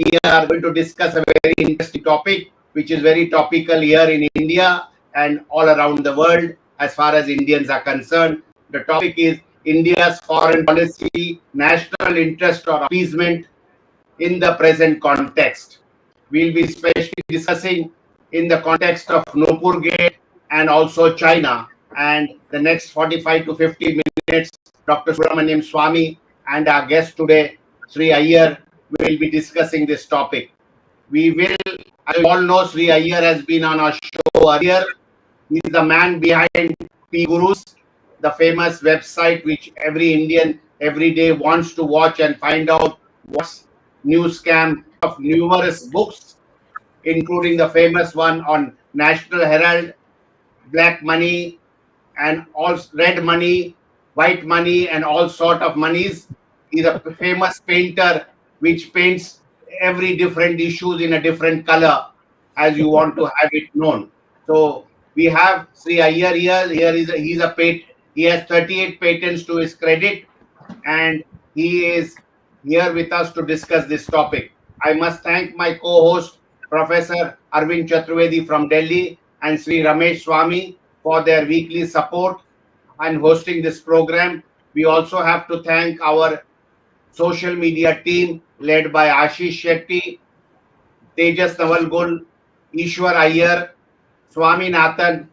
we are going to discuss a very interesting topic, which is very topical here in India and all around the world as far as Indians are concerned. The topic is India's foreign policy, national interest or appeasement in the present context. We'll be especially discussing in the context of NupurGate and also China. And the next 45 to 50 minutes, Dr. Swamy and our guest today, Sree Iyer, will be discussing this topic. We will, as you all know, Sree Iyer has been on our show earlier. He is the man behind PGurus, the famous website which every Indian every day wants to watch and find out what's new scam of numerous books, including the famous one on National Herald, black money and all red money, white money and all sort of monies. He's a famous painter which paints every different issues in a different color as you want to have it known. So we have Sree Iyer here. He has 38 patents to his credit, and he is here with us to discuss this topic. I must thank my co-host, Professor Arvind Chaturvedi from Delhi, and Sri Ramesh Swamy for their weekly support and hosting this program. We also have to thank our social media team led by 𝙒𝙖𝙩𝙬𝙤, Tejas Navalgul, Ishwar Iyer, Swaminathan,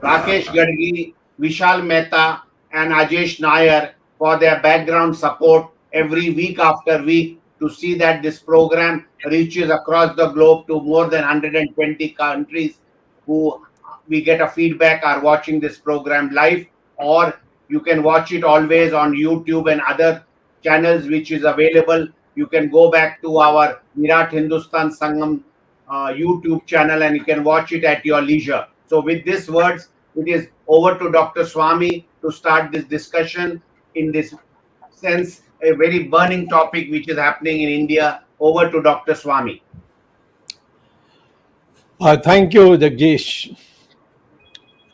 Rakesh Gadgi, Vishal Mehta, and Ajesh Nair for their background support every week after week to see that this program reaches across the globe to more than 120 countries who we get a feedback are watching this program live, or you can watch it always on YouTube and other channels which is available. You can go back to our Virat Hindustan Sangam YouTube channel and you can watch it at your leisure. So with these words, it is over to Dr. Swamy to start this discussion in this sense, a very burning topic which is happening in India. Over to Dr. Swamy. Thank you, 𝙥𝙤𝙤𝙪.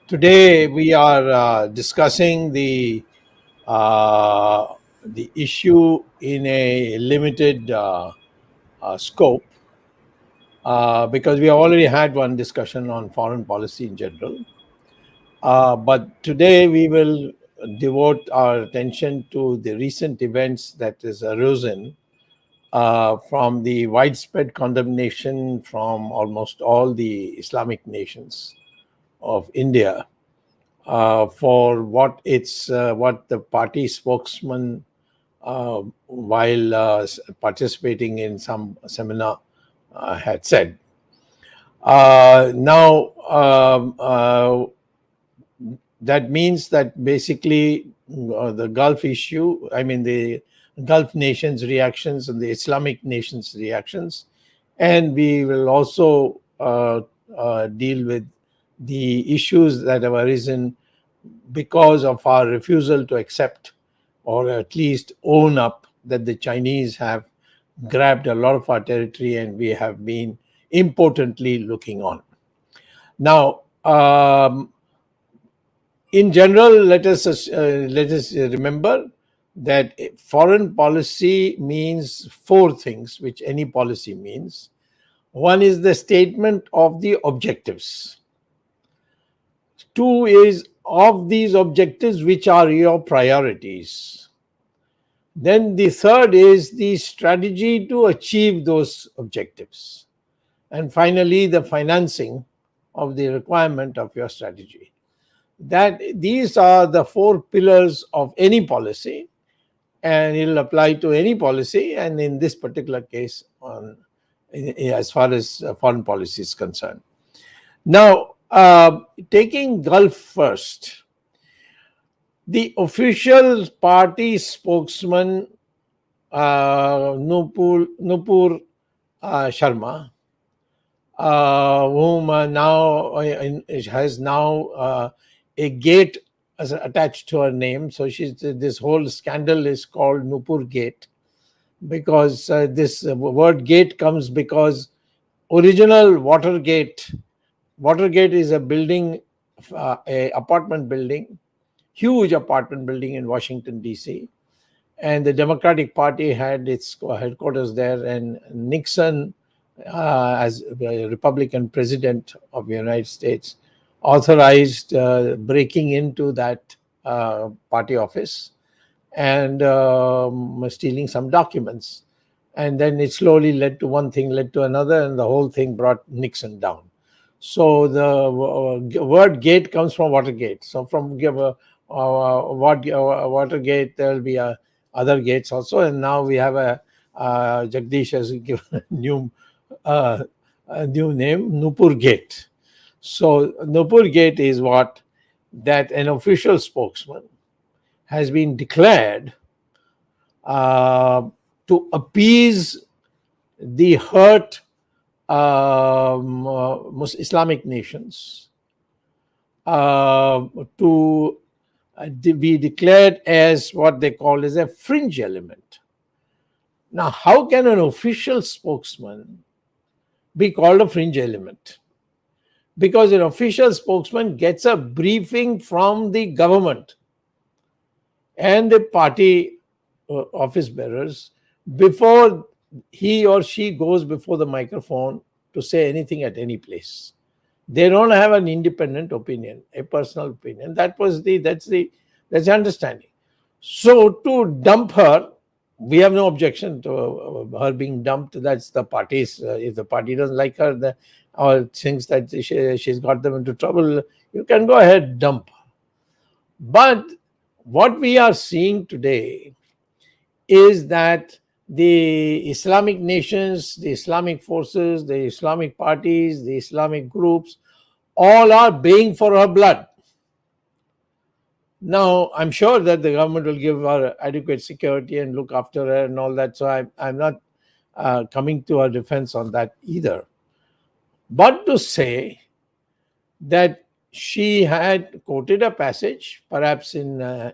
Today we are discussing the issue in a limited scope because we already had one discussion on foreign policy in general. But today we will devote our attention to the recent events that has arisen from the widespread condemnation from almost all the Islamic nations of India for what the party spokesman while participating in some seminar had said. That means that basically the Gulf issue, I mean the Gulf nations' reactions and the Islamic nations' reactions, and we will also deal with the issues that have arisen because of our refusal to accept or at least own up that the Chinese have grabbed a lot of our territory and we have been impotently looking on. Now, in general, let us remember that foreign policy means four things, which any policy means. One is the statement of the objectives. Two is of these objectives, which are your priorities. Then the third is the strategy to achieve those objectives. And finally, the financing of the requirement of your strategy. That these are the four pillars of any policy, and it will apply to any policy, and in this particular case, as far as foreign policy is concerned. Now, taking Gulf first, the official party spokesman Nupur Sharma, whom has now a gate attached to her name. So this whole scandal is called NupurGate because this word gate comes because original Watergate is a building, a apartment building, huge apartment building in Washington, D.C. and the Democratic Party had its headquarters there, and Nixon, as a Republican president of the United States, authorized breaking into that party office and stealing some documents. And then it slowly led to one thing, led to another, and the whole thing brought Nixon down. So the word gate comes from Watergate. So from Watergate, there will be other gates also. And now we have Jagdish has given a new name, NupurGate. So NupurGate is what? That an official spokesman has been declared to appease the hurt Islamic nations, to be declared as what they call as a fringe element. Now, how can an official spokesman be called a fringe element? Because an official spokesman gets a briefing from the government and the party office bearers before he or she goes before the microphone to say anything at any place. They don't have an independent opinion, a personal opinion. That's the understanding. So to dump her, we have no objection to her being dumped. That's the party's. If the party doesn't like her or thinks that she's got them into trouble, you can go ahead, dump her. But what we are seeing today is that the Islamic nations, the Islamic forces, the Islamic parties, the Islamic groups, all are baying for her blood. Now, I'm sure that the government will give her adequate security and look after her and all that. So I'm not coming to her defense on that either. But to say that she had quoted a passage, perhaps in a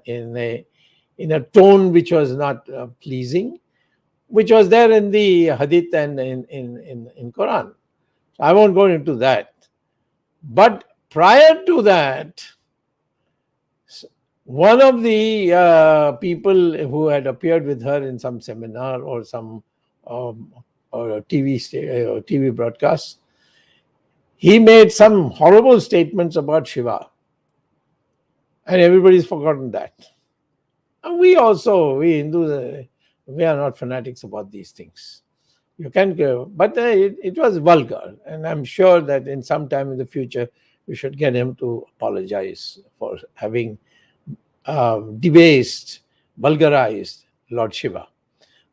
tone which was not pleasing, which was there in the Hadith and in Quran. So I won't go into that. But prior to that, one of the people who had appeared with her in some seminar or some or TV broadcast, he made some horrible statements about Shiva, and everybody's forgotten that. And we Hindus, we are not fanatics about these things. You can go, but it was vulgar, and I'm sure that in some time in the future we should get him to apologize for having debased, vulgarized Lord Shiva.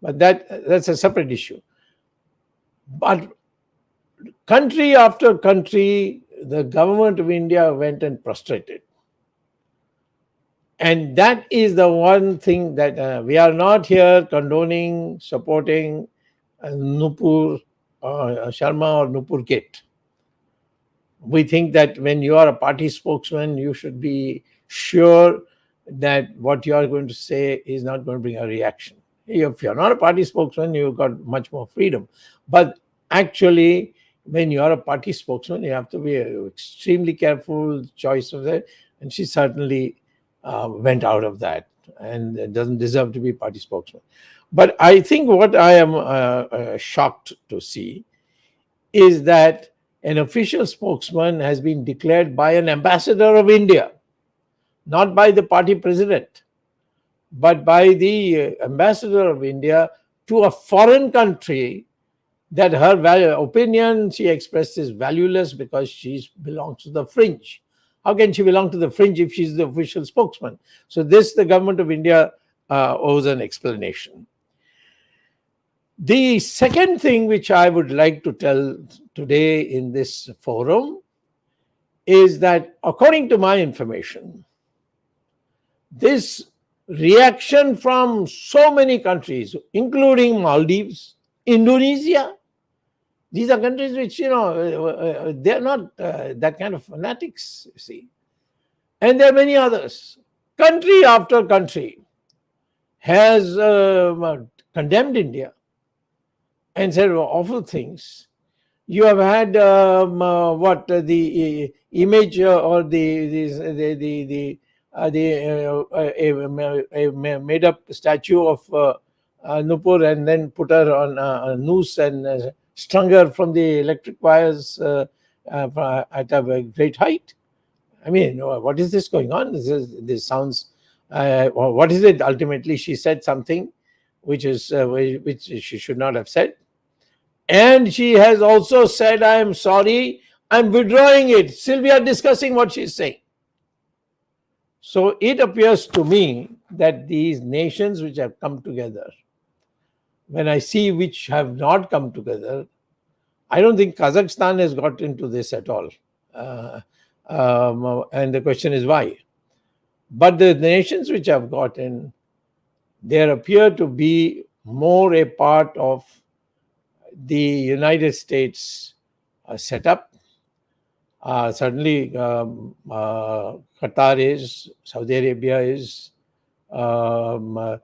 But that's a separate issue. But country after country, the government of India went and prostrated. And that is the one thing that we are not here condoning, supporting Nupur Sharma or NupurGate. We think that when you are a party spokesman, you should be sure that what you are going to say is not going to bring a reaction. If you're not a party spokesman, you've got much more freedom. But actually, when you are a party spokesman, you have to be extremely careful choice of that. And she certainly went out of that and doesn't deserve to be party spokesman. But I think what I am shocked to see is that an official spokesman has been declared by an ambassador of India, not by the party president, but by the ambassador of India to a foreign country, that her opinion she expressed is valueless because she belongs to the fringe. How can she belong to the fringe if she's the official spokesman? So this, the government of India owes an explanation. The second thing which I would like to tell today in this forum is that, according to my information, this reaction from so many countries, including Maldives, Indonesia, these are countries which, they're not that kind of fanatics, you see. And there are many others. Country after country has condemned India and said awful things. You have had the image or the a made-up statue of Nupur and then put her on a noose and strung her from the electric wires at a great height. I mean, what is this going on? This sounds. What is it? Ultimately, she said something which she should not have said, and she has also said, "I am sorry. I'm withdrawing it." Still, we are discussing what she's saying. So it appears to me that these nations which have come together, when I see which have not come together, I don't think Kazakhstan has got into this at all. And the question is why. But the nations which have gotten, there appear to be more a part of the United States setup. Certainly, Qatar is, Saudi Arabia is, all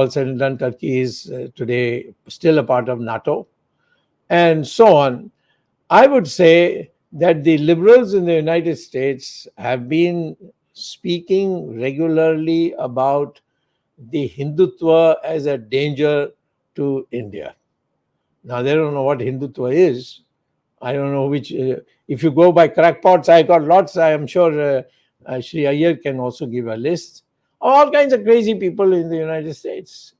said and done, Turkey is today still a part of NATO, and so on. I would say that the liberals in the United States have been speaking regularly about the Hindutva as a danger to India. Now, they don't know what Hindutva is. I don't know which. If you go by crackpots, I got lots. I am sure Sree Iyer can also give a list of all kinds of crazy people in the United States.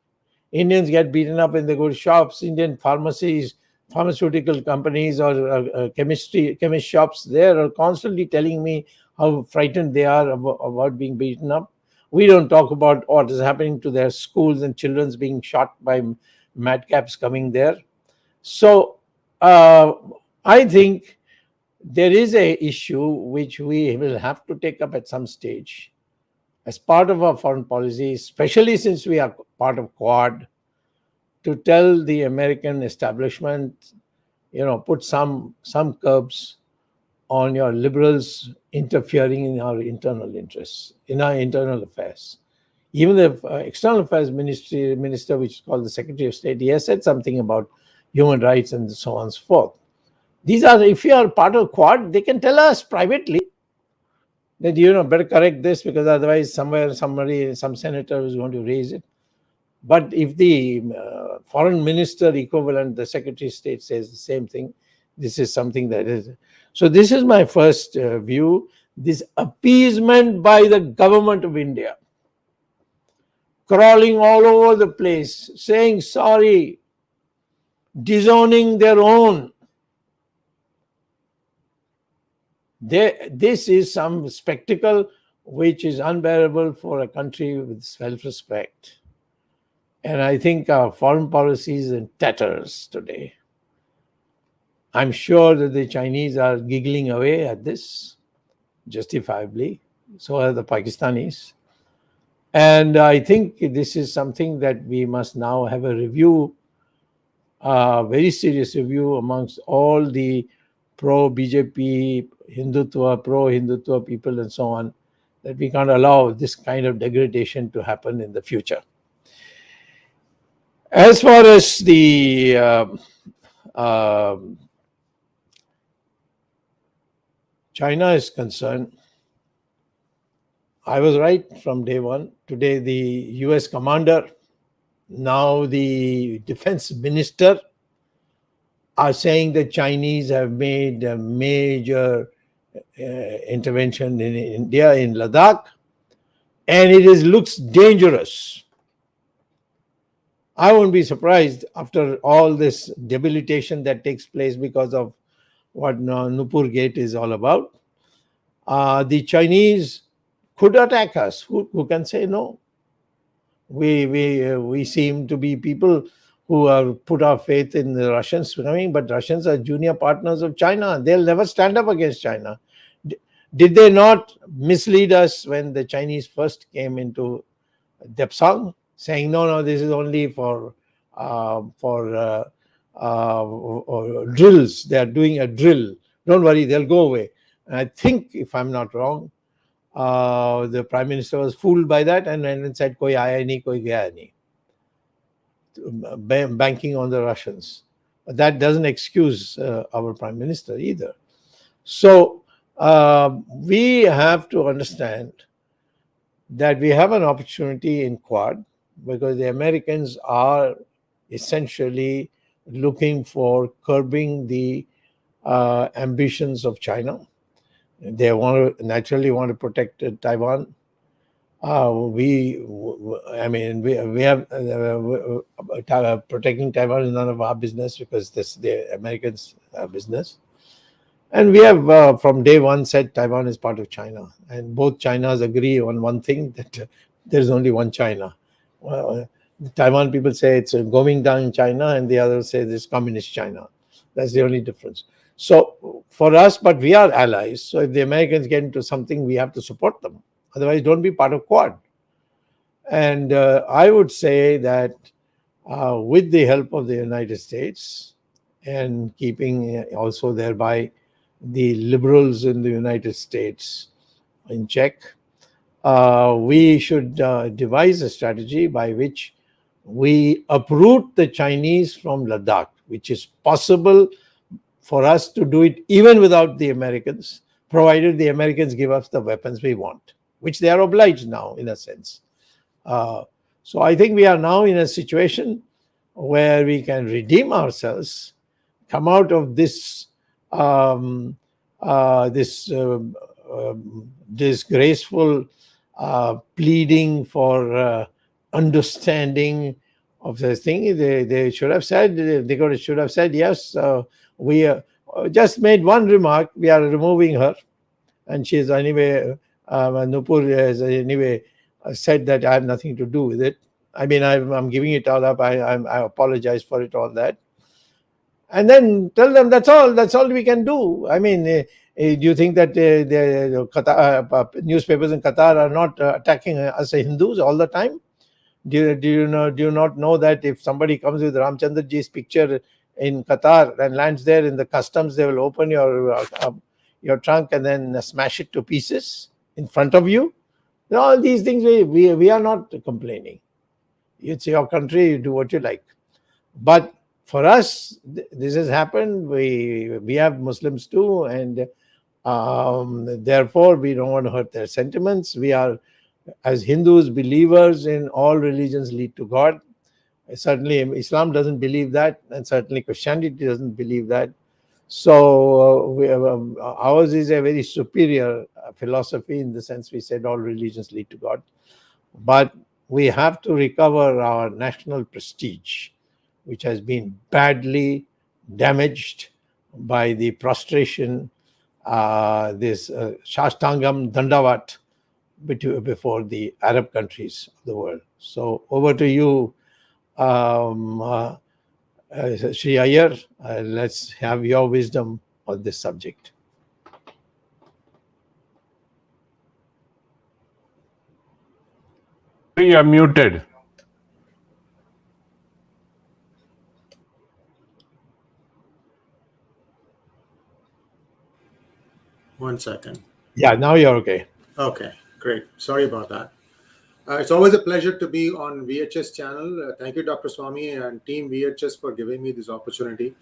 Indians get beaten up in the good shops. Indian pharmacies, pharmaceutical companies, or chemist shops there are constantly telling me how frightened they are about being beaten up. We don't talk about what is happening to their schools and children's being shot by madcaps coming there. So I think there is a issue which we will have to take up at some stage as part of our foreign policy, especially since we are part of Quad, to tell the American establishment, put some curbs on your liberals interfering in our internal interests, in our internal affairs. Even the External Affairs Minister, which is called the Secretary of State, he has said something about human rights and so on and so forth. These are, if you are part of Quad, they can tell us privately that, better correct this because otherwise some senator is going to raise it. But if the foreign minister equivalent, the Secretary of State, says the same thing, this is something that is. So this is my first view. This appeasement by the government of India, crawling all over the place, saying sorry, disowning their own. This is some spectacle which is unbearable for a country with self-respect. And I think our foreign policy is in tatters today. I'm sure that the Chinese are giggling away at this, justifiably. So are the Pakistanis. And I think this is something that we must now have a review, a very serious review amongst all the pro-BJP, pro-Hindutva people and so on, that we can't allow this kind of degradation to happen in the future. As far as the China is concerned, I was right from day one. Today, the US commander, now the defense minister, are saying that Chinese have made a major intervention in India, in Ladakh, and it looks dangerous. I won't be surprised after all this debilitation that takes place because of what NupurGate is all about. The Chinese could attack us. Who can say no? We seem to be people who have put our faith in the Russians coming, but Russians are junior partners of China. They'll never stand up against China. Did they not mislead us when the Chinese first came into 𝙒𝙤𝙖𝙪𝙥𝙥, saying no, this is only for drills. They are doing a drill. Don't worry, they'll go away. And I think, if I'm not wrong, the Prime Minister was fooled by that and said, "Koi aaya nahi, koi gaya nahi," banking on the Russians. But that doesn't excuse our Prime Minister either. So we have to understand that we have an opportunity in Quad because the Americans are essentially looking for curbing the ambitions of China. They naturally want to protect Taiwan. We have protecting Taiwan is none of our business because this the Americans' business. And we have from day one said Taiwan is part of China, and both Chinas agree on one thing, that there is only one China. The Taiwan people say it's going down China, and the others say this communist China. That's the only difference. So for us, but we are allies. So if the Americans get into something, we have to support them. Otherwise, don't be part of Quad. And I would say that with the help of the United States and keeping also thereby the liberals in the United States in check, we should devise a strategy by which we uproot the Chinese from Ladakh, which is possible for us to do it even without the Americans, provided the Americans give us the weapons we want, which they are obliged now in a sense. So I think we are now in a situation where we can redeem ourselves, come out of this disgraceful pleading for understanding of this thing. They should have said, should have said, yes, we just made one remark, we are removing her, and she is anyway, Nupur has anyway said that I have nothing to do with it. I mean, I'm giving it all up. I apologize for it, all that. And then tell them that's all we can do. I mean, do you think that the Qatar, newspapers in Qatar are not attacking us Hindus all the time? Do you not know that if somebody comes with Ramchandraji's picture in Qatar and lands there in the customs, they will open your trunk and then smash it to pieces in front of you? All these things we are not complaining. It's your country, you do what you like. But for us, this has happened. We have Muslims too, and therefore we don't want to hurt their sentiments. We are, as Hindus, believers in all religions lead to God. Certainly Islam doesn't believe that, and certainly Christianity doesn't believe that. So ours is a very superior philosophy in the sense we said all religions lead to God. But we have to recover our national prestige, which has been badly damaged by the prostration, this Shashtangam Dandavat before the Arab countries of the world. So over to you, Sree Iyer. Let's have your wisdom on this subject. You are muted. One second. Yeah, now you're okay. Okay, great. Sorry about that. It's always a pleasure to be on VHS channel. Thank you, Dr. Swamy and team VHS for giving me this opportunity.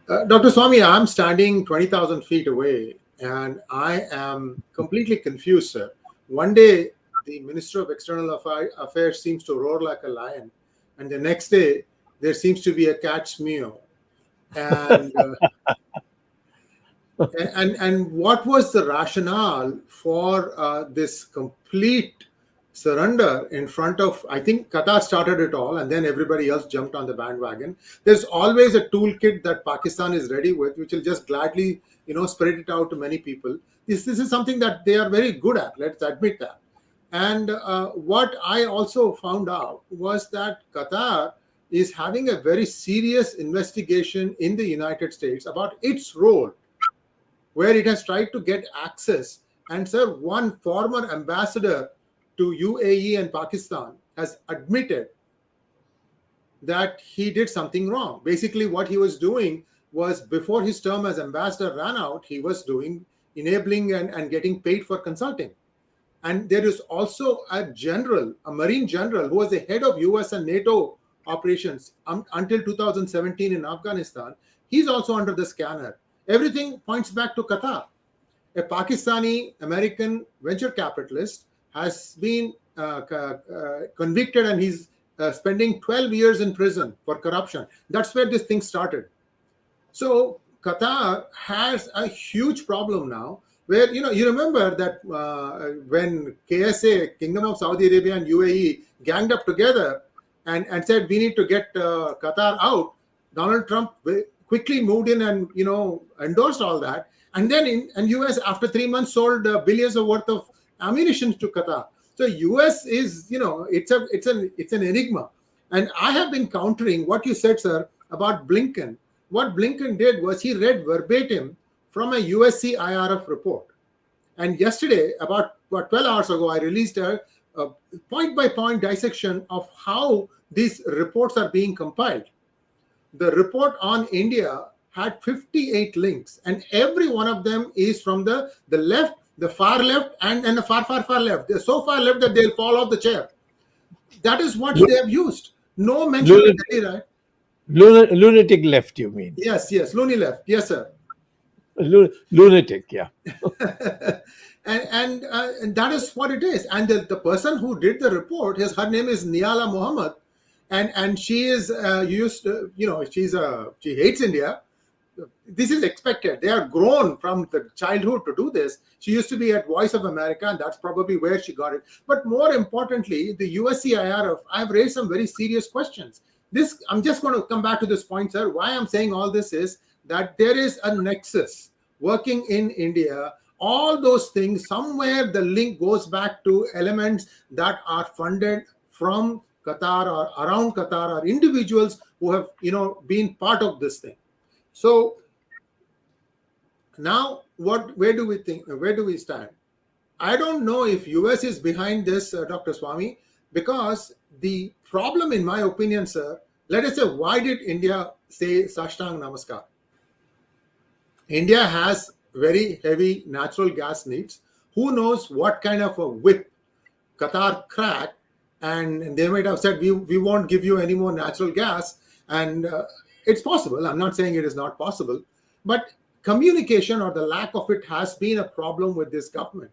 Dr. Swamy, I'm standing 20,000 feet away and I am completely confused, sir. One day, the Minister of External Affairs seems to roar like a lion, and the next day, there seems to be a cat's meow. And and what was the rationale for this complete surrender in front of, I think Qatar started it all and then everybody else jumped on the bandwagon. There's always a toolkit that Pakistan is ready with, which will just gladly, spread it out to many people. This is something that they are very good at, let's admit that. And what I also found out was that Qatar is having a very serious investigation in the United States about its role, where it has tried to get access. And sir, one former ambassador to UAE and Pakistan has admitted that he did something wrong. Basically, what he was doing was, before his term as ambassador ran out, he was doing enabling and getting paid for consulting. And there is also a general, a Marine general, who was the head of US and NATO operations until 2017 in Afghanistan. He's also under the scanner. Everything points back to Qatar. A Pakistani American venture capitalist has been convicted, and he's spending 12 years in prison for corruption. That's where this thing started. So Qatar has a huge problem now, where, you remember that when KSA, Kingdom of Saudi Arabia and UAE, ganged up together and said we need to get Qatar out, Donald Trump quickly moved in and endorsed all that, and then US after 3 months sold billions of worth of ammunition to Qatar. So US is, it's an enigma. And I have been countering what you said, sir, about Blinken. What Blinken did was he read verbatim from a USC IRF report. And yesterday, about 12 hours ago, I released a point-by-point dissection of how these reports are being compiled. The report on India had 58 links, and every one of them is from the left, the far left, and the far left. They're so far left that they'll fall off the chair. That is what they have used. No mention of Delhi, right? Lunatic left, you mean? Yes, loony left. Yes, sir. Lunatic, yeah. and that is what it is. And the person who did the report, her name is Niala Muhammad, and she is she hates India. This is expected. They are grown from the childhood to do this. She used to be at Voice of America, and that's probably where she got it. But more importantly, the USC IRF, I've raised some very serious questions. I'm just going to come back to this point, sir. Why I'm saying all this is that there is a nexus working in India. All those things, somewhere the link goes back to elements that are funded from Qatar or around Qatar, or individuals who have been part of this thing. So now where do we stand? I don't know if US is behind this, Dr. Swamy, because the problem, in my opinion, sir, let us say, why did India say Sashtang Namaskar? India has very heavy natural gas needs. Who knows what kind of a whip Qatar cracked, and they might have said, we won't give you any more natural gas. And it's possible. I'm not saying it is not possible. But communication, or the lack of it, has been a problem with this government.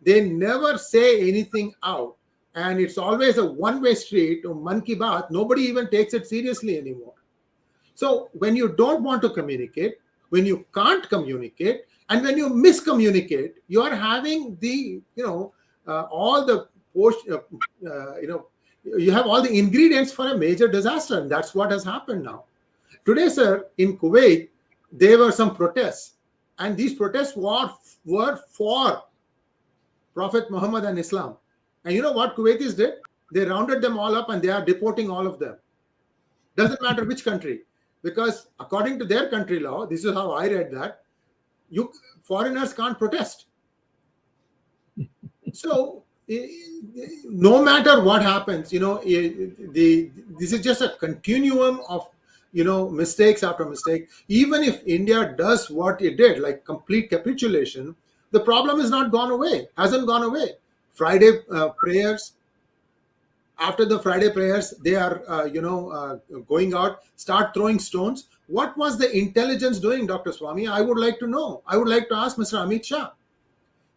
They never say anything out. And it's always a one-way street. Man ki baat, nobody even takes it seriously anymore. So when you don't want to communicate, when you can't communicate, and when you miscommunicate, you are having all the you have all the ingredients for a major disaster, and that's what has happened now. Today, sir, in Kuwait, there were some protests, and these protests were for Prophet Muhammad and Islam. And you know what Kuwaitis did? They rounded them all up, and they are deporting all of them. Doesn't matter which country, because according to their country law, this is how I read that, foreigners can't protest. So no matter what happens, this is just a continuum of mistakes after mistake. Even if India does what it did, like complete capitulation, the problem is not gone away, hasn't gone away. Friday prayers, after the Friday prayers, they are going out, start throwing stones. What was the intelligence doing, Dr. Swamy? I would like to know. I would like to ask Mr. Amit Shah.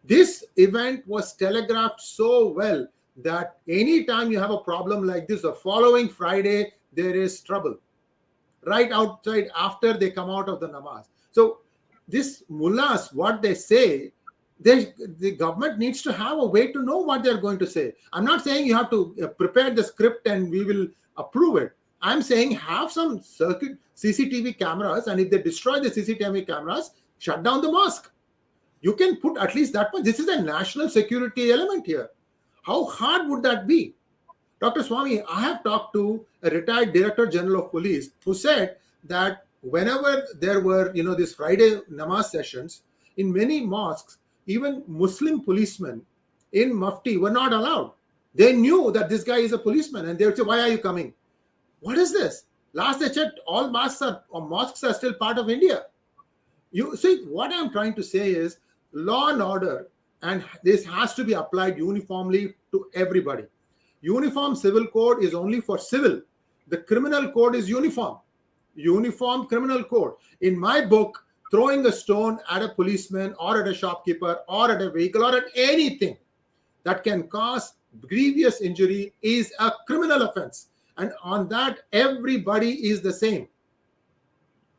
This event was telegraphed so well that anytime you have a problem like this, the following Friday, there is trouble right outside after they come out of the namaz. So this mullahs, what they say, the government needs to have a way to know what they're going to say. I'm not saying you have to prepare the script and we will approve it. I'm saying have some circuit CCTV cameras, and if they destroy the CCTV cameras, shut down the mosque. You can put at least that much. This is a national security element here. How hard would that be? Dr. Swamy, I have talked to a retired Director General of Police who said that whenever there were, these Friday namaz sessions, in many mosques, even Muslim policemen in Mufti were not allowed. They knew that this guy is a policeman, and they would say, why are you coming? What is this? Last I checked, all mosques are still part of India. You see, what I'm trying to say is law and order, and this has to be applied uniformly to everybody. Uniform civil code is only for civil. The criminal code is uniform. Uniform criminal code. In my book, throwing a stone at a policeman or at a shopkeeper or at a vehicle or at anything, that can cause grievous injury is a criminal offense. And on that, everybody is the same.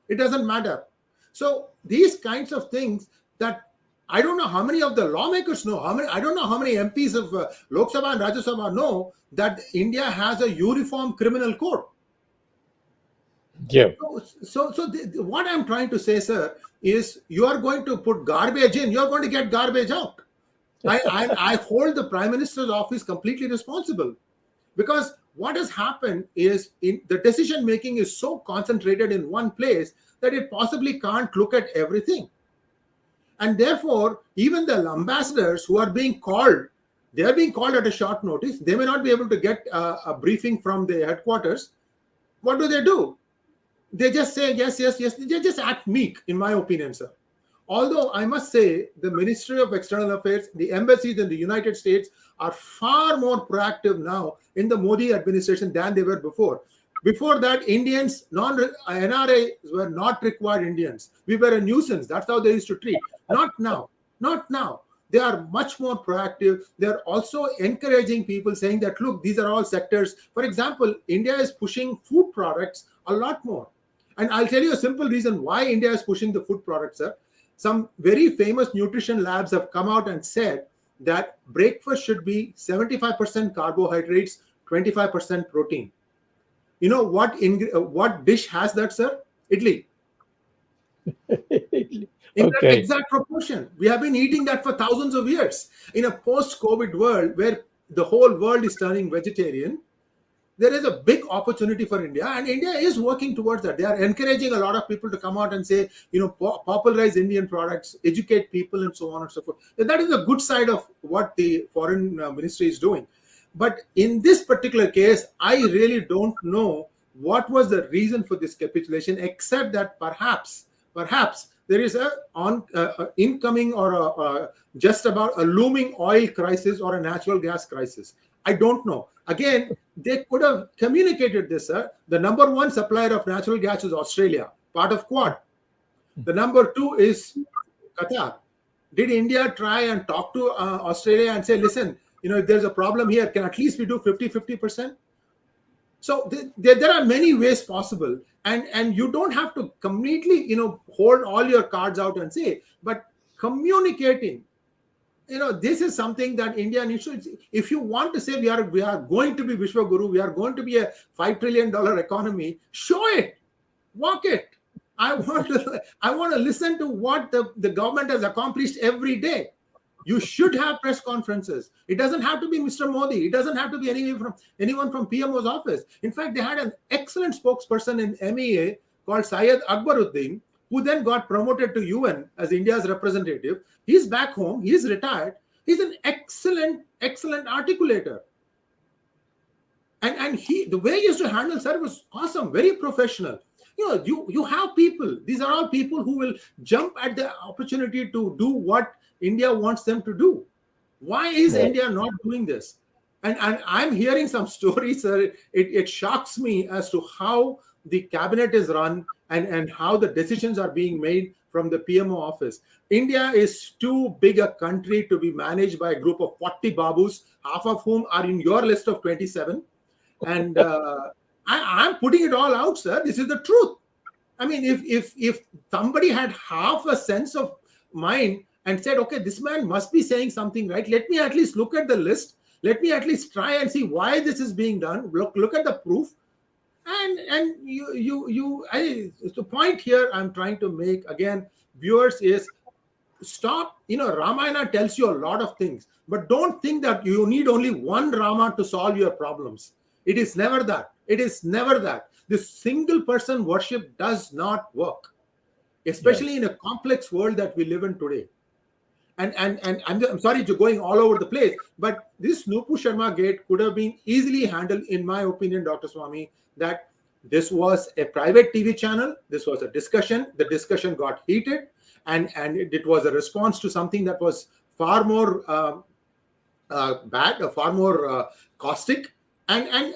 It doesn't matter. So these kinds of things that I don't know how many of the lawmakers know, I don't know how many MPs of Lok Sabha and Rajya Sabha know that India has a uniform criminal code. Yeah. So what I'm trying to say, sir, is you are going to put garbage in, you're going to get garbage out. I hold the Prime Minister's office completely responsible, because what has happened is the decision making is so concentrated in one place that it possibly can't look at everything. And therefore, even the ambassadors who are being called, they are being called at a short notice. They may not be able to get a briefing from the headquarters. What do? They just say yes, yes, yes. They just act meek, in my opinion, sir. Although I must say the Ministry of External Affairs, the embassies in the United States are far more proactive now in the Modi administration than they were before. Before that, Indians, NRAs were not required Indians. We were a nuisance. That's how they used to treat. Not now. Not now. They are much more proactive. They are also encouraging people, saying that, look, these are all sectors. For example, India is pushing food products a lot more. And I'll tell you a simple reason why India is pushing the food products, sir. Some very famous nutrition labs have come out and said that breakfast should be 75% carbohydrates, 25% protein. You know what dish has that, sir? Idli. In that exact proportion. We have been eating that for thousands of years. In a post-COVID world where the whole world is turning vegetarian, there is a big opportunity for India, and India is working towards that. They are encouraging a lot of people to come out and say, popularize Indian products, educate people, and so on and so forth. And that is the good side of what the foreign ministry is doing. But in this particular case, I really don't know what was the reason for this capitulation, except that perhaps there is a incoming or just about a looming oil crisis or a natural gas crisis. I don't know. Again, they could have communicated this, sir. The number one supplier of natural gas is Australia, part of Quad. The number two is Qatar. Did India try and talk to Australia and say, listen, if there's a problem here, can at least we do 50%? So there are many ways possible. And you don't have to completely, hold all your cards out and say, but communicating, this is something that India needs to. If you want to say we are going to be Vishwa Guru, we are going to be a $5 trillion economy, show it, walk it. I want to listen to what the government has accomplished every day. You should have press conferences. It doesn't have to be Mr. Modi. It doesn't have to be anyone from PMO's office. In fact, they had an excellent spokesperson in MEA called Syed Akbaruddin, who then got promoted to UN as India's representative. He's back home. He's retired. He's an excellent articulator. And the way he used to handle, sir, was awesome, very professional. You have people. These are all people who will jump at the opportunity to do what India wants them to do. Why is India not doing this? And I'm hearing some stories, sir. It shocks me as to how the cabinet is run and how the decisions are being made from the PMO office. India is too big a country to be managed by a group of 40 babus, half of whom are in your list of 27. And I'm putting it all out, sir. This is the truth. I mean, if somebody had half a sense of mind and said, okay, this man must be saying something right, let me at least look at the list. Let me at least try and see why this is being done. Look at the proof. And the point here I'm trying to make, again, viewers, is stop. Ramayana tells you a lot of things, but don't think that you need only one Rama to solve your problems. It is never that. It is never that. This single person worship does not work, especially in a complex world that we live in today. And I'm sorry to going all over the place, but this NupurGate could have been easily handled, in my opinion, Dr. Swamy, that this was a private TV channel. This was a discussion. The discussion got heated, and it was a response to something that was far more bad, far more caustic. And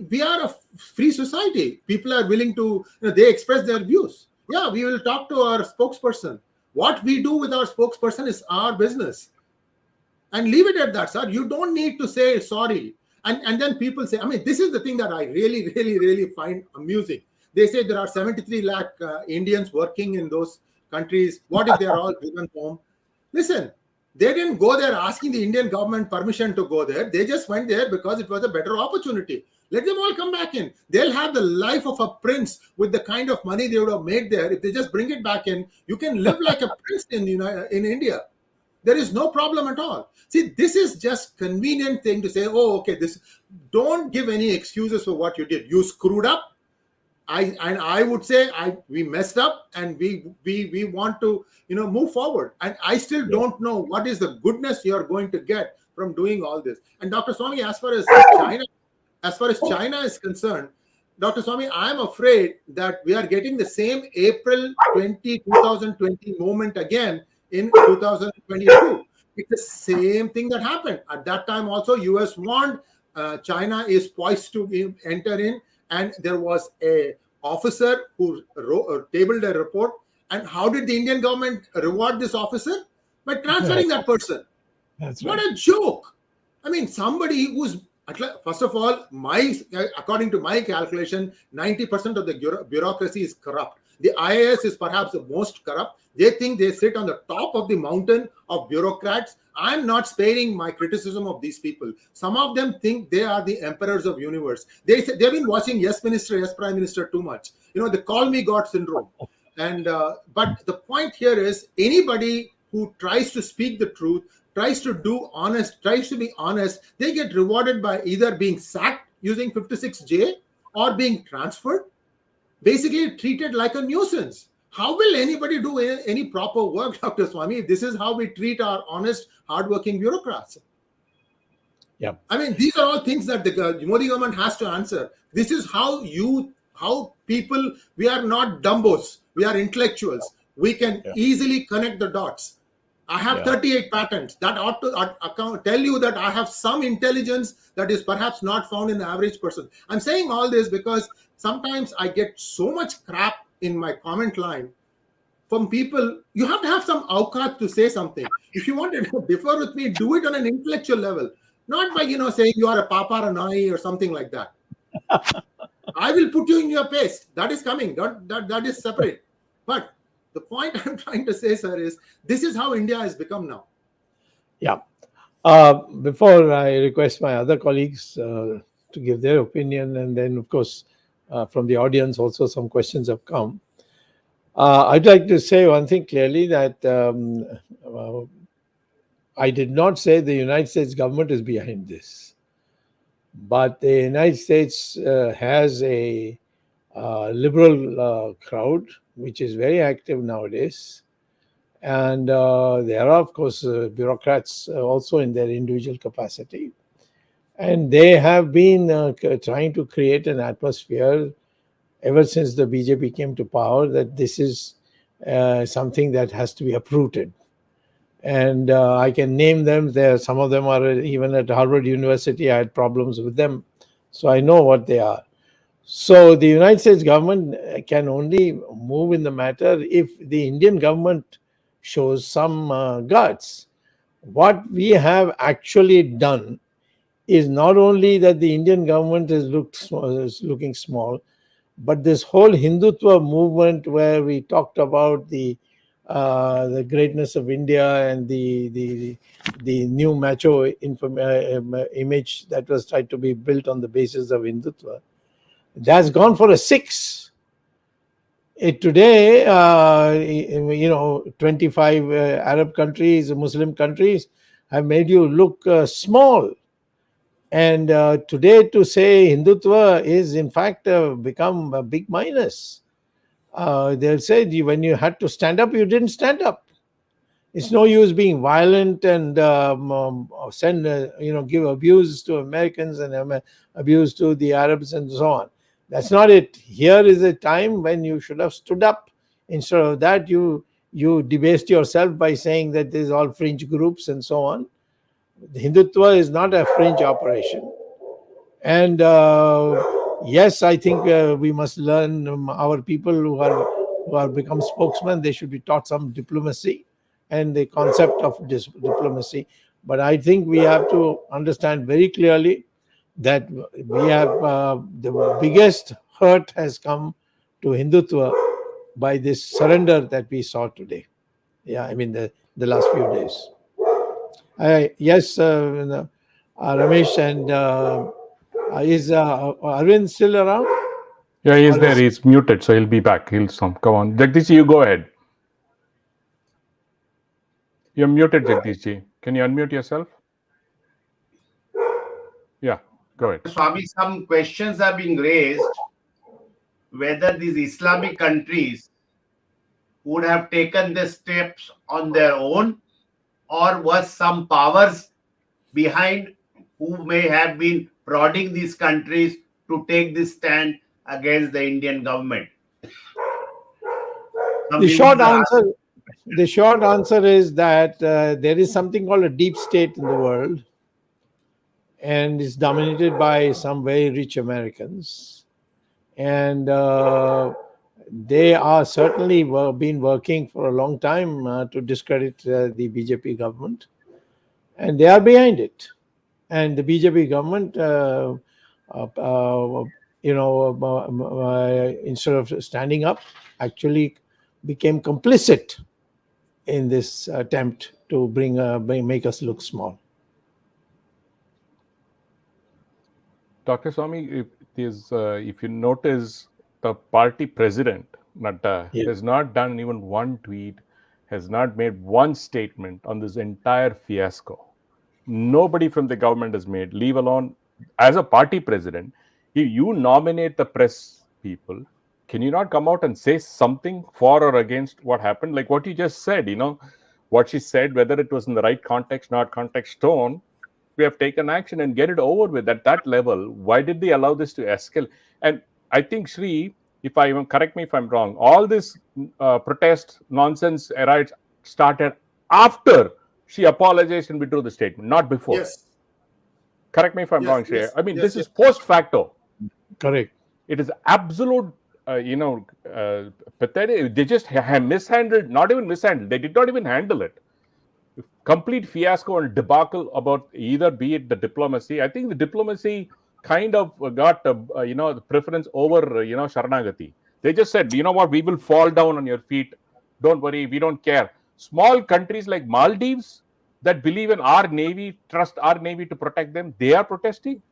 we are a free society. People are willing to, they express their views. Yeah, we will talk to our spokesperson. What we do with our spokesperson is our business. and leave it at that, sir. You don't need to say sorry. And then people say, I mean, this is the thing that I really find amusing. They say there are 73 lakh Indians working in those countries. What if they are all driven home? Listen, they didn't go there asking the Indian government permission to go there. They just went there because it was a better opportunity. Let them all come back in. They'll have the life of a prince with the kind of money they would have made there. If they just bring it back in, you can live like a prince in India. There is no problem at all. See, this is just convenient thing to say, oh, okay, this. Don't give any excuses for what you did. You screwed up. I would say we messed up, and we want to move forward. And I still don't know what is the goodness you are going to get from doing all this. And Dr. Swamy, as far as China is concerned, Dr. Swamy, I am afraid that we are getting the same April 2020 moment again in 2022. It's the same thing that happened. At that time also, US warned China is poised to enter in, and there was a officer who tabled a report. And how did the Indian government reward this officer? By transferring that person. That's What right. a joke. I mean, somebody who's, first of all, according to my calculation, 90% of the bureaucracy is corrupt. The IAS is perhaps the most corrupt. They think they sit on the top of the mountain of bureaucrats. I'm not sparing my criticism of these people. Some of them think they are the emperors of universe. They've been watching Yes Minister, Yes Prime Minister too much. They call me God syndrome. And but the point here is, anybody who tries to speak the truth, tries to be honest, they get rewarded by either being sacked using 56J or being transferred, basically treated like a nuisance. How will anybody do any proper work, Dr. Swamy, if this is how we treat our honest, hardworking bureaucrats? Yeah. I mean, these are all things that the Modi government has to answer. This is how people, we are not dumbos, we are intellectuals. We can easily connect the dots. I have 38 patents. That ought to tell you that I have some intelligence that is perhaps not found in the average person. I'm saying all this because sometimes I get so much crap in my comment line from people. You have to have some awqat to say something. If you want to differ with me, do it on an intellectual level, not by saying you are a papa or something like that. I will put you in your paste. That is coming. That is separate. But the point I'm trying to say, sir, is this is how India has become now. Yeah. Before I request my other colleagues to give their opinion, and then, of course, from the audience also some questions have come. I'd like to say one thing clearly, that I did not say the United States government is behind this. But the United States has a liberal crowd which is very active nowadays. And there are, of course, bureaucrats also in their individual capacity. And they have been trying to create an atmosphere ever since the BJP came to power that this is something that has to be uprooted. And I can name them. Some of them are even at Harvard University. I had problems with them, so I know what they are. So the United States government can only move in the matter if the Indian government shows some guts. What we have actually done is not only that the Indian government is looking small, but this whole Hindutva movement, where we talked about the greatness of India and the new macho image that was tried to be built on the basis of Hindutva, that's gone for a 6. Today, 25 Arab countries, Muslim countries have made you look small. And today to say Hindutva is in fact become a big minus. They'll say when you had to stand up, you didn't stand up. It's no use being violent and give abuse to Americans and abuse to the Arabs and so on. That's not it. Here is a time when you should have stood up. Instead of that, you debased yourself by saying that there's all fringe groups and so on. The Hindutva is not a fringe operation. And yes, I think we must learn our people who are become spokesmen. They should be taught some diplomacy and the concept of diplomacy. But I think we have to understand very clearly that we have the biggest hurt has come to Hindutva by this surrender that we saw today. Yeah, I mean the last few days. Yes, Ramesh, and is Arvind still around? Yeah, he's there. He's muted, so he'll be back. He'll come on. Jagdish, you go ahead. You're muted, Jagdish. Can you unmute yourself? Yeah, go ahead. Swamy, some questions are being raised whether these Islamic countries would have taken the steps on their own, or was some powers behind who may have been prodding these countries to take this stand against the Indian government. The short answer is that there is something called a deep state in the world, and it's dominated by some very rich Americans, and they are certainly been working for a long time to discredit the BJP government, and they are behind it. And the BJP government, instead of standing up, actually became complicit in this attempt to make us look small. Dr. Swamy, if you notice, the party president, Nadda, has not done even one tweet, has not made one statement on this entire fiasco. Nobody from the government has made, leave alone, as a party president, you nominate the press people. Can you not come out and say something for or against what happened? Like what you just said, what she said, whether it was in the right context, not context, tone, we have taken action and get it over with at that level. Why did they allow this to escalate? And I think, Sree, correct me if I'm wrong, all this protest nonsense started after she apologized and withdrew the statement, not before. Yes. Correct me if I'm wrong, Sree. Yes, I mean, this is post facto. Correct. It is absolute, pathetic. They just mishandled, not even mishandled. They did not even handle it. Complete fiasco and debacle about either be it the diplomacy. I think the diplomacy kind of got the preference over Sharanagati. They just said, you know what, we will fall down on your feet. Don't worry, we don't care. Small countries like Maldives that believe in our navy, trust our navy to protect them, they are protesting.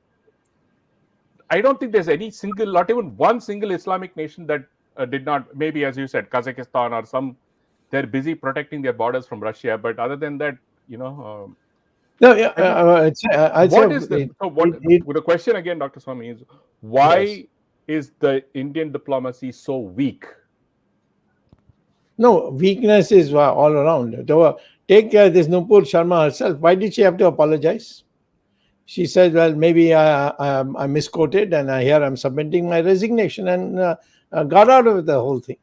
I don't think there's not even one single Islamic nation that did not, maybe as you said, Kazakhstan or some. They're busy protecting their borders from Russia, but other than that, No, yeah. The question again, Dr. Swamy, is why is the Indian diplomacy so weak? No, weakness is all around. Take this Nupur Sharma herself. Why did she have to apologize? She said, well, maybe I misquoted, and here I'm submitting my resignation, and got out of the whole thing.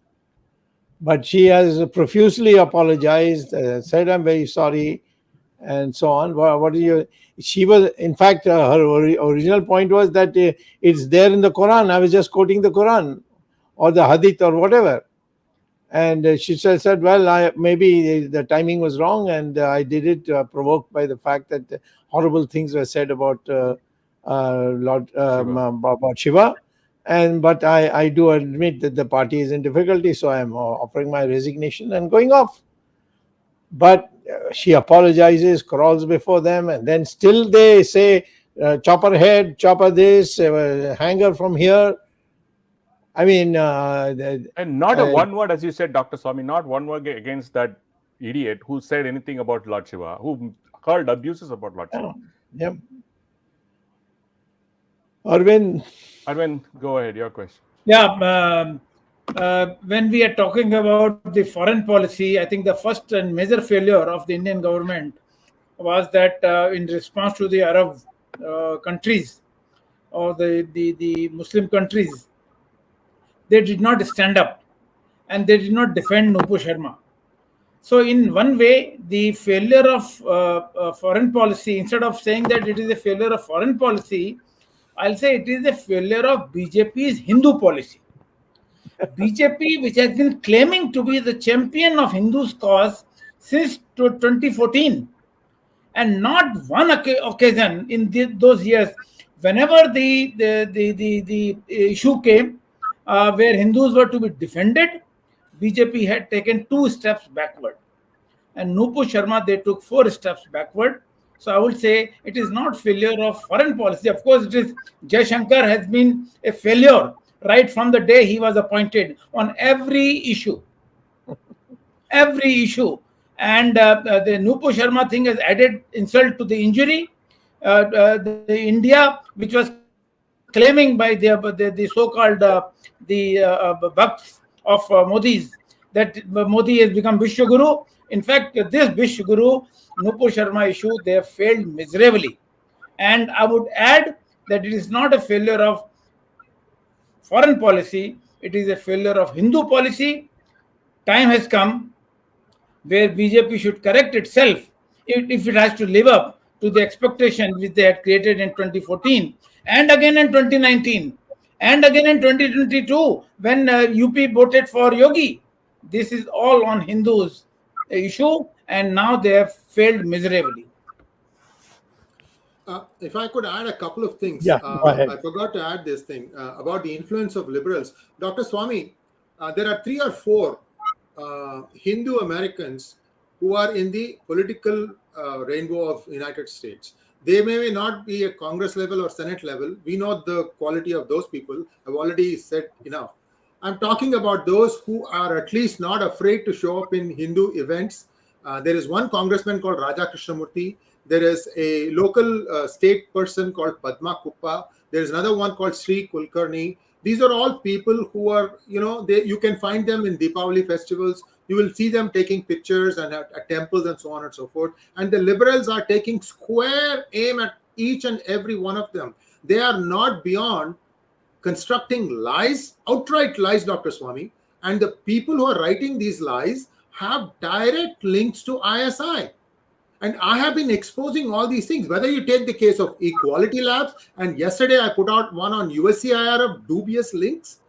But she has profusely apologized, said, I'm very sorry, and so on. She was, in fact, her original point was that it's there in the Quran. I was just quoting the Quran or the Hadith or whatever. And she said, well, maybe the timing was wrong, and I did it provoked by the fact that horrible things were said about about Shiva. But I do admit that the party is in difficulty, so I'm offering my resignation and going off. But she apologizes, crawls before them, and then still they say, chop her head, chop her this, hang her from here. I mean... and not one word, as you said, Dr. Swamy, not one word against that idiot who said anything about Lord Shiva, who heard abuses about Lord Shiva. Yeah. Arvind, go ahead, your question. Yeah, when we are talking about the foreign policy, I think the first and major failure of the Indian government was that in response to the Arab countries or the Muslim countries, they did not stand up and they did not defend Nupur Sharma. So in one way, the failure of foreign policy, instead of saying that it is a failure of foreign policy, I'll say it is a failure of BJP's Hindu policy. BJP, which has been claiming to be the champion of Hindus' cause since 2014, And not one occasion in those years, whenever the issue came where Hindus were to be defended, BJP had taken 2 steps backward. And Nupur Sharma, they took 4 steps backward. So I would say it is not failure of foreign policy. Of course, it is. Jaishankar has been a failure right from the day he was appointed on every issue. Every issue. And the Nupur Sharma thing has added insult to the injury. The India, which was claiming by the so-called bhakts of Modi's, that Modi has become Vishwaguru. In fact, this Vishwaguru, Nupur Sharma issue, they have failed miserably. And I would add that it is not a failure of foreign policy, it is a failure of Hindu policy. Time has come where BJP should correct itself if it has to live up to the expectation which they had created in 2014 and again in 2019 and again in 2022 when UP voted for Yogi. This is all on Hindus issue, and now they have failed miserably. If I could add a couple of things. Yeah, go ahead. I forgot to add this thing about the influence of liberals. Dr. Swamy, there are 3 or 4 Hindu Americans who are in the political rainbow of United States. They may not be at Congress level or Senate level. We know the quality of those people. I've already said enough. I'm talking about those who are at least not afraid to show up in Hindu events. There is one congressman called Raja Krishnamurthy. There is a local state person called Padma Kuppa. There is another one called Sree Kulkarni. These are all people who are, you can find them in Deepavali festivals. You will see them taking pictures and at temples and so on and so forth. And the liberals are taking square aim at each and every one of them. They are not beyond constructing lies, outright lies, Dr. Swamy. And the people who are writing these lies have direct links to ISI. And I have been exposing all these things, whether you take the case of Equality Labs, and yesterday I put out one on USC Iyer of dubious links.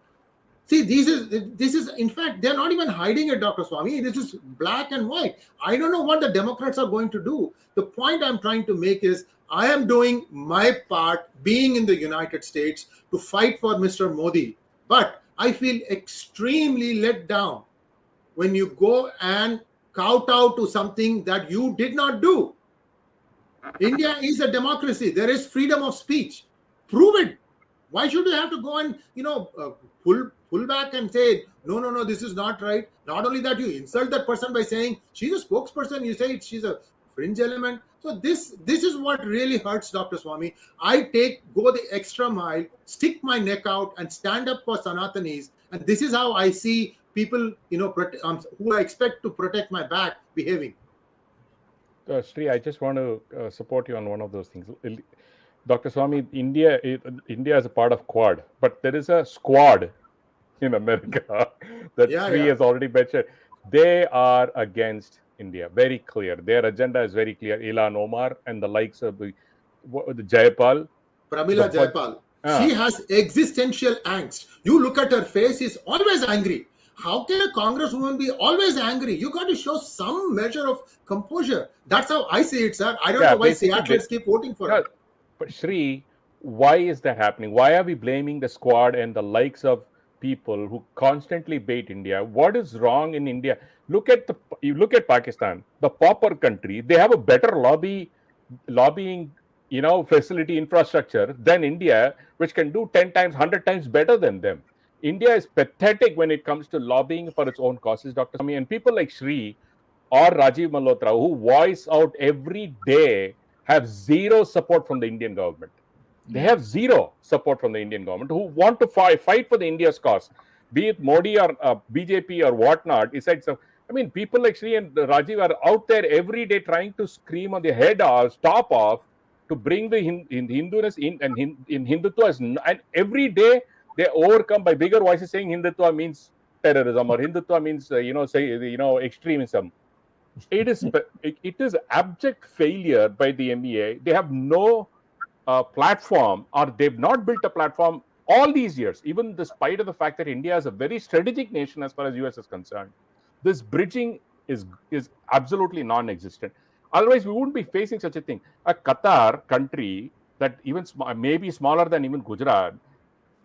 See, this is, in fact, they're not even hiding it, Dr. Swamy. This is black and white. I don't know what the Democrats are going to do. The point I'm trying to make is I am doing my part, being in the United States, to fight for Mr. Modi. But I feel extremely let down when you go and kowtow to something that you did not do. India is a democracy. There is freedom of speech. Prove it. Why should you have to go and, pull back and say, no, this is not right? Not only that, you insult that person by saying she's a spokesperson. You say she's a fringe element. So this is what really hurts, Dr. Swamy. I go the extra mile, stick my neck out and stand up for Sanatanis. And this is how I see people, who I expect to protect my back behaving. Sree, I just want to support you on one of those things. Dr. Swamy, India is a part of Quad, but there is a squad in America that Sree has already mentioned. They are against India, very clear. Their agenda is very clear. Ilhan Omar and the likes of the Jayapal. Pramila Jayapal. She has existential angst. You look at her face, she's always angry. How can a congresswoman be always angry? You got to show some measure of composure. That's how I see it, sir. I don't know why Seattleites keep voting for her. But Sree, why is that happening? Why are we blaming the squad and the likes of people who constantly bait India? What is wrong in India? You look at Pakistan, the pauper country. They have a better lobbying, facility infrastructure than India, which can do 10 times, 100 times better than them. India is pathetic when it comes to lobbying for its own causes, Dr. Swamy. And people like Sree or Rajiv Malhotra, who voice out every day, have zero support from the Indian government. They have zero support from the Indian government, who want to fight for the India's cause, be it Modi or BJP or whatnot. People like Sree and Rajiv are out there every day trying to scream on their head or stop off to bring the Hinduness in and in Hindutva. And every day they overcome by bigger voices saying Hindutva means terrorism or Hindutva means extremism. It is abject failure by the MEA. They have no platform, or they've not built a platform all these years, even despite of the fact that India is a very strategic nation as far as US is concerned. This bridging is absolutely non-existent. Otherwise, we wouldn't be facing such a thing. A Qatar country that even maybe smaller than even Gujarat,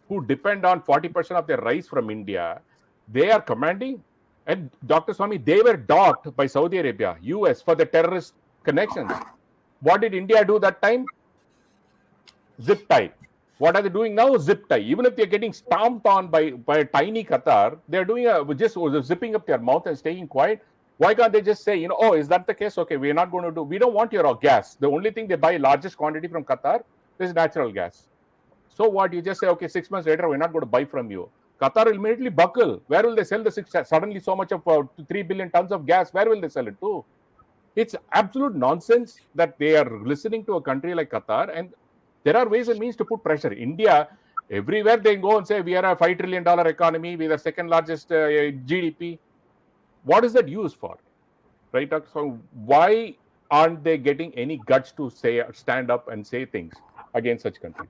who depend on 40% of their rice from India, they are commanding. And Dr. Swamy, they were docked by Saudi Arabia, US for the terrorist connections. What did India do that time? Zip tie. What are they doing now? Zip tie. Even if they're getting stomped on by a tiny Qatar, they're doing just zipping up their mouth and staying quiet. Why can't they just say, oh, is that the case? Okay, we're not going to do. We don't want your gas. The only thing they buy largest quantity from Qatar is natural gas. So what? You just say, okay, 6 months later, we're not going to buy from you. Qatar will immediately buckle. Where will they sell suddenly so much of 3 billion tons of gas? Where will they sell it to? It's absolute nonsense that they are listening to a country like Qatar, and there are ways and means to put pressure. India, everywhere they go and say, we are a $5 trillion economy, we are the second largest GDP. What is that used for? Right? So why aren't they getting any guts to stand up and say things against such countries?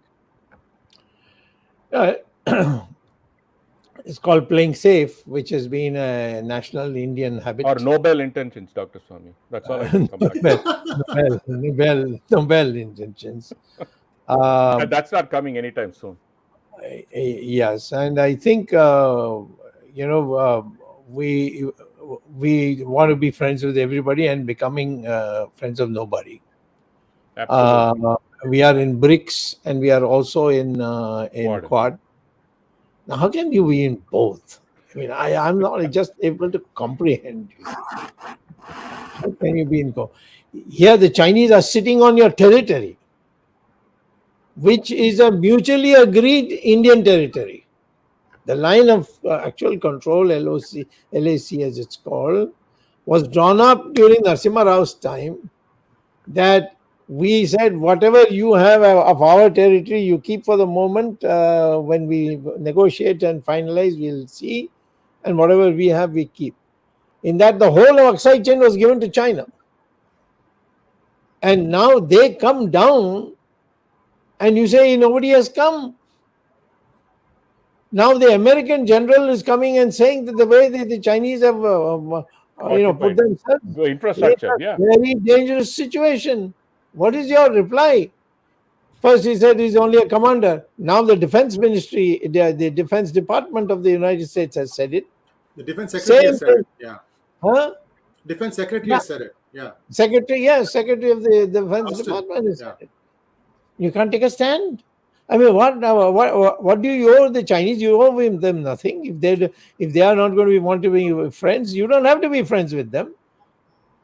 It's called playing safe, which has been a national Indian habit. Or Nobel intentions, Dr. Swamy. That's all I can come back to. Nobel intentions. That's not coming anytime soon. Yes, and I think we want to be friends with everybody and becoming friends of nobody. Absolutely. We are in BRICS and we are also in Quad. Now, how can you be in both? I mean, I'm not just able to comprehend. How can you be in both? Here, the Chinese are sitting on your territory, which is a mutually agreed Indian territory. The line of actual control, LAC as it's called, was drawn up during Narasimha Rao's time, that we said whatever you have of our territory, you keep for the moment. When we negotiate and finalize, we'll see. And whatever we have, we keep. In that, the whole of 𝙒𝙖𝙩𝙦 chain was given to China. And now they come down and you say nobody has come. Now the American general is coming and saying that the way the Chinese have put themselves the infrastructure, in a very dangerous situation. What is your reply? First he said he's only a commander. Now the defense ministry, the defense department of the United States has said it. The defense secretary has said it. Yeah. Huh? Defense secretary has said it. Yeah. Secretary of the defense department has said it. You can't take a stand. I mean, what do you owe the Chinese? You owe them nothing. If they are not going to want to be friends, you don't have to be friends with them.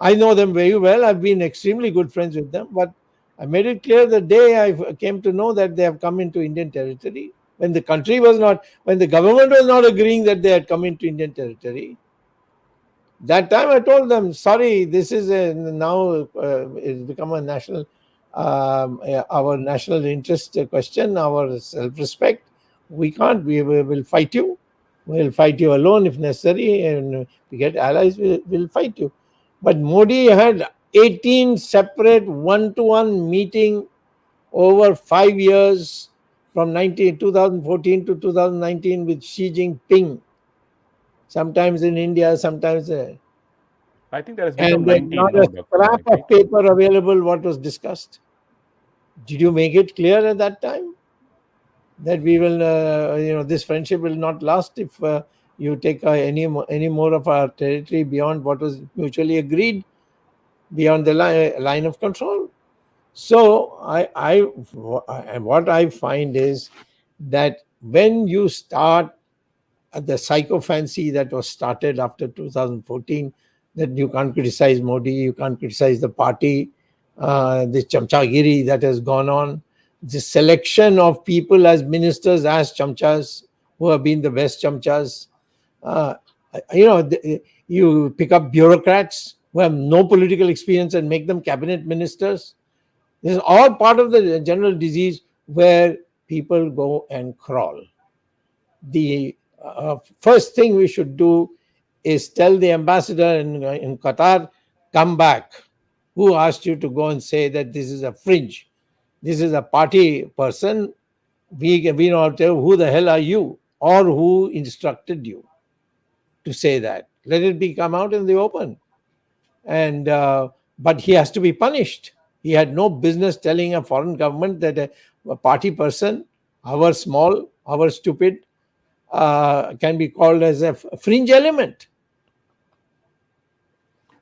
I know them very well. I've been extremely good friends with them. But I made it clear the day I came to know that they have come into Indian territory, when the government was not agreeing that they had come into Indian territory. That time I told them, sorry, this is now it's become a national, our national interest question, our self-respect. We can't. We will fight you. We'll fight you alone if necessary, and if we get allies, we'll fight you. But Modi had 18 separate one-to-one meeting over 5 years from 2014 to 2019 with Xi Jinping. Sometimes in India, sometimes I think there has been not now, a scrap of paper available what was discussed. Did you make it clear at that time that we will, this friendship will not last if you take any more of our territory beyond what was mutually agreed, beyond the line of control? So what I find is that when you start the psychophancy that was started after 2014, that you can't criticize Modi, you can't criticize the party, the chamchagiri that has gone on, the selection of people as ministers, as chamchas, who have been the best chamchas. You pick up bureaucrats who have no political experience and make them cabinet ministers. This is all part of the general disease where people go and crawl. The first thing we should do is tell the ambassador in Qatar, come back. Who asked you to go and say that this is a fringe? This is a party person. We don't tell who the hell are you or who instructed you to say that. Let it come out in the open. And but he has to be punished. He had no business telling a foreign government that a party person, however small, however stupid, can be called as a fringe element.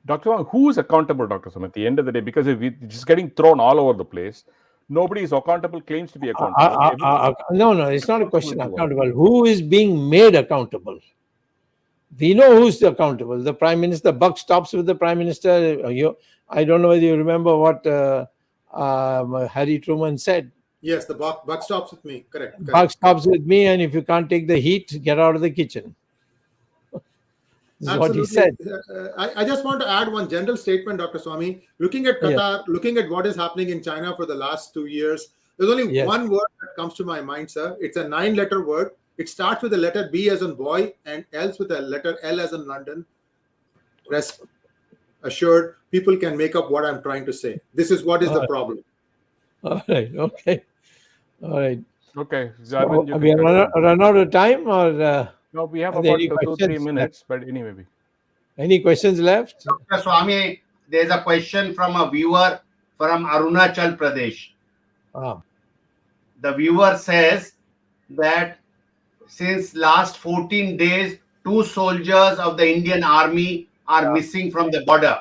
Dr. Swamy, who is accountable, Dr. Swamy, at the end of the day? Because it's just getting thrown all over the place. Nobody is accountable, claims to be accountable. No, it's not a question of accountable. Who is being made accountable? We know who's accountable. The Prime Minister, the buck stops with the Prime Minister. I don't know whether you remember what Harry Truman said. Yes, the buck stops with me. Correct. Buck stops with me, and if you can't take the heat, get out of the kitchen. This is what he said. I just want to add one general statement, Dr. Swamy. Looking at Qatar, looking at what is happening in China for the last 2 years, there's only one word that comes to my mind, sir. It's a 9-letter word. It starts with the letter B as in boy and ends with the letter L as in London. Rest assured, people can make up what I'm trying to say. This is what is the problem. All right. Okay. All right. Okay. So, we run out of time, or no? We have about 2-3 minutes, but anyway. Any questions left? Dr. Swamy, there's a question from a viewer from Arunachal Pradesh. The viewer says that since last 14 days, 2 soldiers of the Indian Army are missing from the border.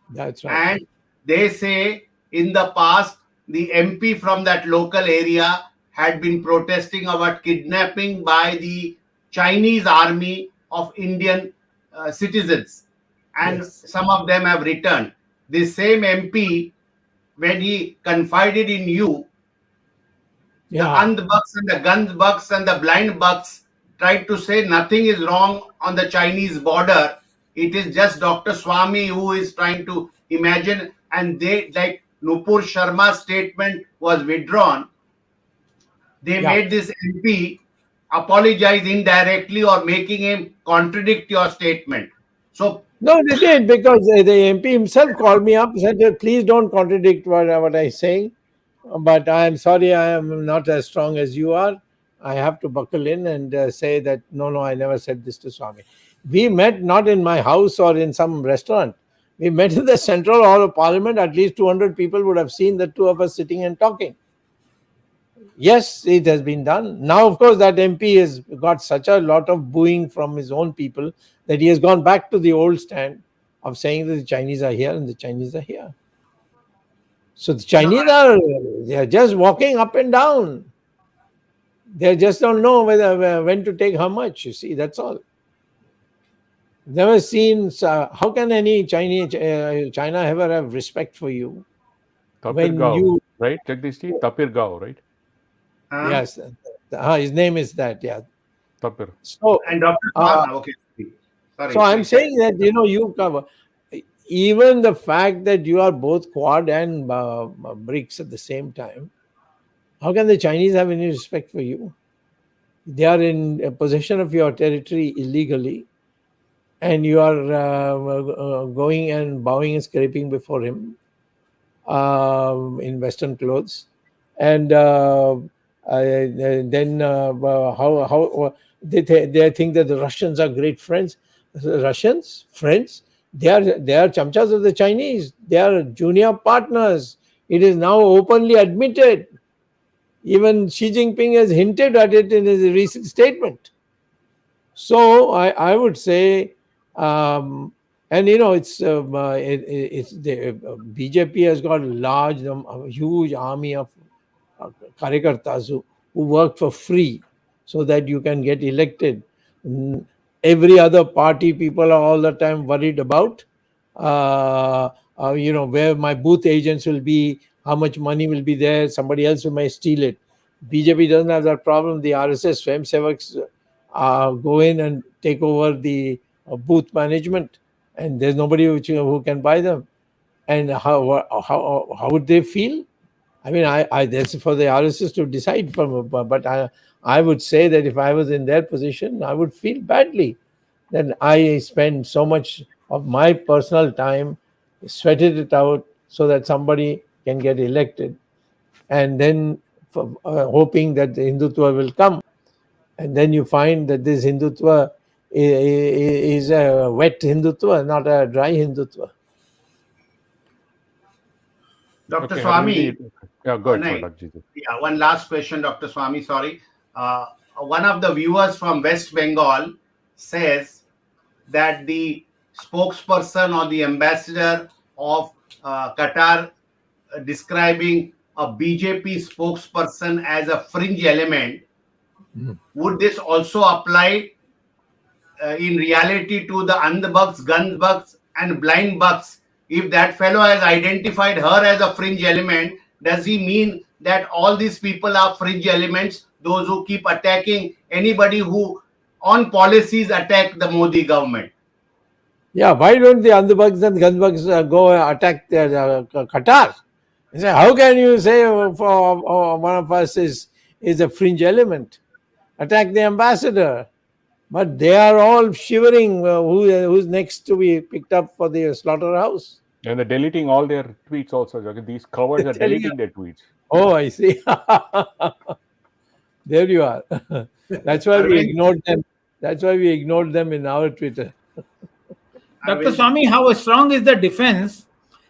That's right. And they say in the past, the MP from that local area had been protesting about kidnapping by the Chinese army of Indian citizens. And some of them have returned. This same MP, when he confided in you, the andhbucks and the gunbucks and the blind bucks tried to say nothing is wrong on the Chinese border. It is just Dr. Swamy who is trying to imagine, and they, like Nupur Sharma's statement was withdrawn. They made this MP apologize indirectly or making him contradict your statement. So no, they did, because the MP himself called me up and said, please don't contradict what I'm saying. But I am sorry, I am not as strong as you are. I have to buckle in and say that, no, I never said this to Swamy. We met not in my house or in some restaurant. We met in the Central Hall of Parliament. At least 200 people would have seen the two of us sitting and talking. Yes, it has been done. Now, of course, that MP has got such a lot of booing from his own people that he has gone back to the old stand of saying that the Chinese are here and the Chinese are here. So the Chinese they are just walking up and down. They just don't know when to take how much, you see, that's all. Never seen, how can any China ever have respect for you? 𝙒𝙗𝙖𝙩𝙤, right? Jagdishji, 𝙒𝙗𝙖𝙩, right? Yes, his name is that, 𝙒𝙗𝙗. So, and Dr. okay. Sorry. So I'm saying that, you cover, even the fact that you are both Quad and BRICS at the same time, how can the Chinese have any respect for you? They are in possession of your territory illegally, and you are going and bowing and scraping before him in Western clothes. And then how they think that the Russians are great friends. The Russians, friends, they are chamchas of the Chinese. They are junior partners. It is now openly admitted. Even Xi Jinping has hinted at it in his recent statement. So I would say, and it's the BJP has got a huge army of characterize who work for free so that you can get elected. Every other party, people are all the time worried about, where my booth agents will be, how much money will be there, somebody else who may steal it. BJP doesn't have that problem. The RSS 𝙤𝙬𝙤𝙪𝙤 go in and take over the booth management, and there's nobody who can buy them. And how would they feel? I mean, that's for the RSS to decide from, but I would say that if I was in their position, I would feel badly that I spend so much of my personal time, sweated it out so that somebody can get elected, and then hoping that the Hindutva will come. And then you find that this Hindutva is a wet Hindutva, not a dry Hindutva. Dr. Okay, Swamy, yeah, go ahead, Nay, Dr. Jijit. yeah, one last question, Dr. Swamy. Sorry. One of the viewers from West Bengal says that the spokesperson or the ambassador of Qatar describing a BJP spokesperson as a fringe element. Would this also apply in reality to the andh-bugs, gun-bugs, and blind bugs? If that fellow has identified her as a fringe element, does he mean that all these people are fringe elements? Those who keep attacking anybody who, on policies, attack the Modi government? Yeah, why don't the andhbugs and gunbugs go attack Qatar? He said, how can you say for one of us is a fringe element? Attack the ambassador. But they are all shivering who's next to be picked up for the slaughterhouse. And they're deleting all their tweets also. Jagit. These covers are deleting their tweets. Oh, I see. There you are. That's why we ignored them. That's why we ignored them in our Twitter. Dr. Swamy, how strong is the defense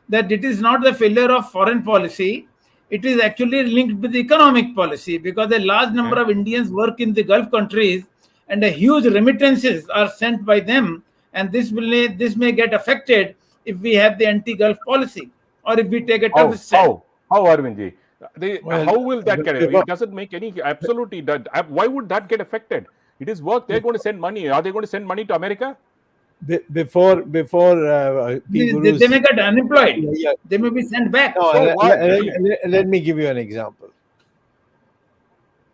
that it is not the failure of foreign policy? It is actually linked with economic policy, because a large number of Indians work in the Gulf countries and a huge remittances are sent by them, and this may get affected if we have the anti-Gulf policy, or if we take a tough stand. How Arvindji? How will that get? It doesn't make any absolutely. Why would that get affected? It is work. They're going to send money. Are they going to send money to America? Before PGurus, they may get unemployed. Yeah. They may be sent back. No, let me give you an example.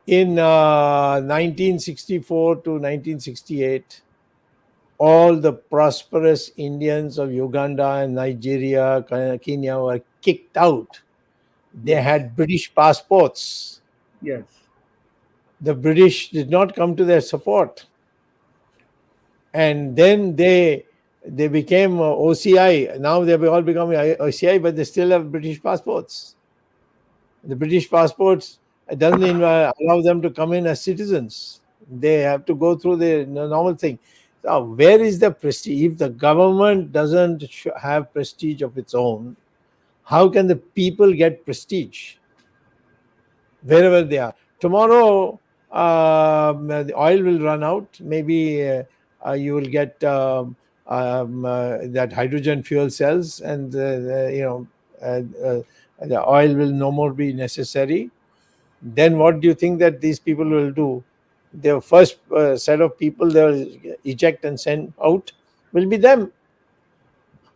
In 1964 to 1968, all the prosperous Indians of Uganda and Nigeria, Kenya were kicked out. They had British passports. Yes. The British did not come to their support. And then they became OCI. Now they've all become OCI, but they still have British passports. The British passports doesn't even allow them to come in as citizens. They have to go through the normal thing. So where is the prestige? If the government doesn't have prestige of its own, how can the people get prestige wherever they are? Tomorrow, the oil will run out. Maybe you will get that hydrogen fuel cells, and the oil will no more be necessary. Then what do you think that these people will do? The first set of people they will eject and send out will be them.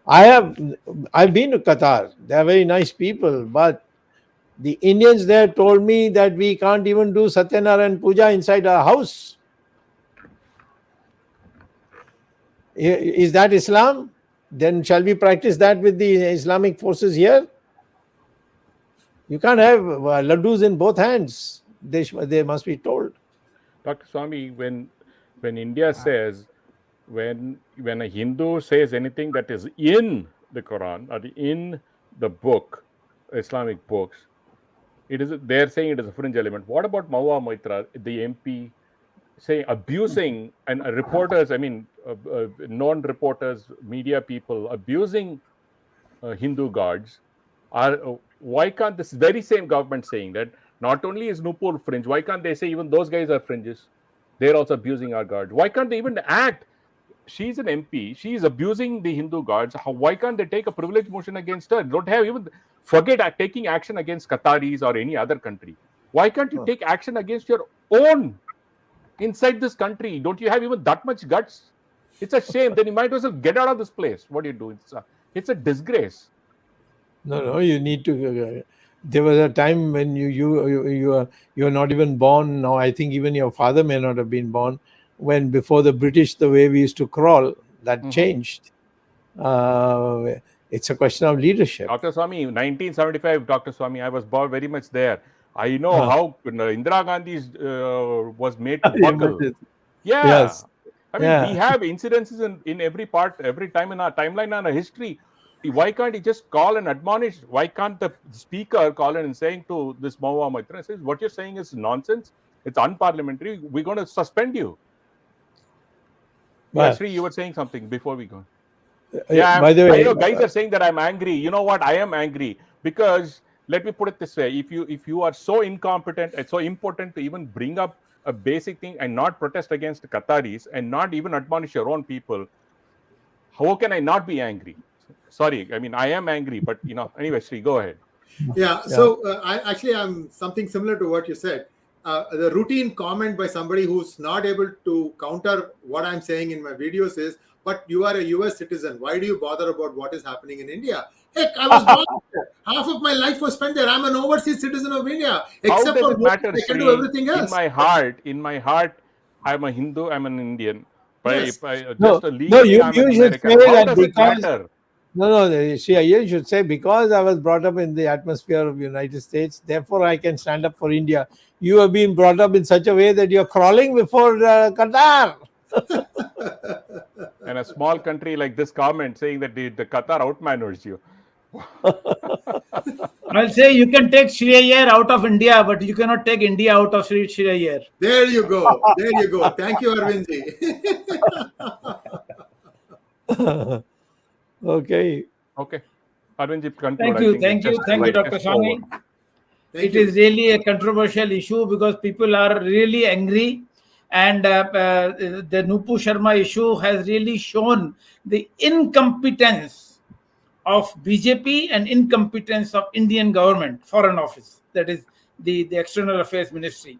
I've been to Qatar. They are very nice people, but the Indians there told me that we can't even do Satyanarayan Puja inside our house. Is that Islam? Then shall we practice that with the Islamic forces here? You can't have laddus in both hands. They must be told. Dr. Swamy, when India says, when a Hindu says anything that is in the Quran or in the book, Islamic books, they're saying it is a fringe element. What about Mahua Moitra, the MP, saying abusing and reporters? I mean, non-reporters, media people abusing Hindu gods. Why can't this very same government saying that not only is Nupur fringe, why can't they say even those guys are fringes? They're also abusing our gods. Why can't they even act? She's an MP. She's abusing the Hindu gods. Why can't they take a privilege motion against her? Don't have even forget taking action against Qataris or any other country. Why can't you take action against your own inside this country? Don't you have even that much guts? It's a shame. Then you might as well get out of this place. What do you do? It's a disgrace. No, you need to. There was a time when you are not even born. Now I think even your father may not have been born. When before the British, the way we used to crawl, that changed. It's a question of leadership. Dr. Swamy, 1975, Dr. Swamy, I was very much there. I know how Indira Gandhi was made to buckle. Yeah. Yes. I mean, we have incidences in every part, every time in our timeline and our history. Why can't he just call and admonish? Why can't the speaker call in and saying to this Mahua Moitra, says, what you're saying is nonsense. It's unparliamentary. We're going to suspend you. Yeah, Sree, you were saying something before we go. Yeah, by the way, I know guys are saying that I'm angry. You know what? I am angry. Because let me put it this way: if you are so incompetent and so impotent to even bring up a basic thing and not protest against the Qataris and not even admonish your own people, how can I not be angry? Sorry, I mean I am angry, but anyway, Sree, go ahead. Yeah. So I'm something similar to what you said. The routine comment by somebody who's not able to counter what I'm saying in my videos is, "But you are a US citizen. Why do you bother about what is happening in India?" Heck, I was born there. Half of my life was spent there. I'm an overseas citizen of India. How Except does for it matter, I can Sree? do everything else. In my heart, I'm a Hindu. I'm an Indian. But Yes. just legally, I'm an you should American. say How that does it because matter? no, you should say because I was brought up in the atmosphere of the United States, therefore I can stand up for India. You have been brought up in such a way that you're crawling before Qatar. And a small country like this comment saying that the Qatar outmanners you. I'll say you can take Sree Iyer out of India, but you cannot take India out of Sree Iyer. There you go. There you go. Thank you, Arvindji. Okay. Okay. Arvindji, conclude. Thank you, Dr. Swamy. It is really a controversial issue because people are really angry, and the Nupur Sharma issue has really shown the incompetence of BJP and incompetence of Indian government, foreign office, that is the External Affairs Ministry.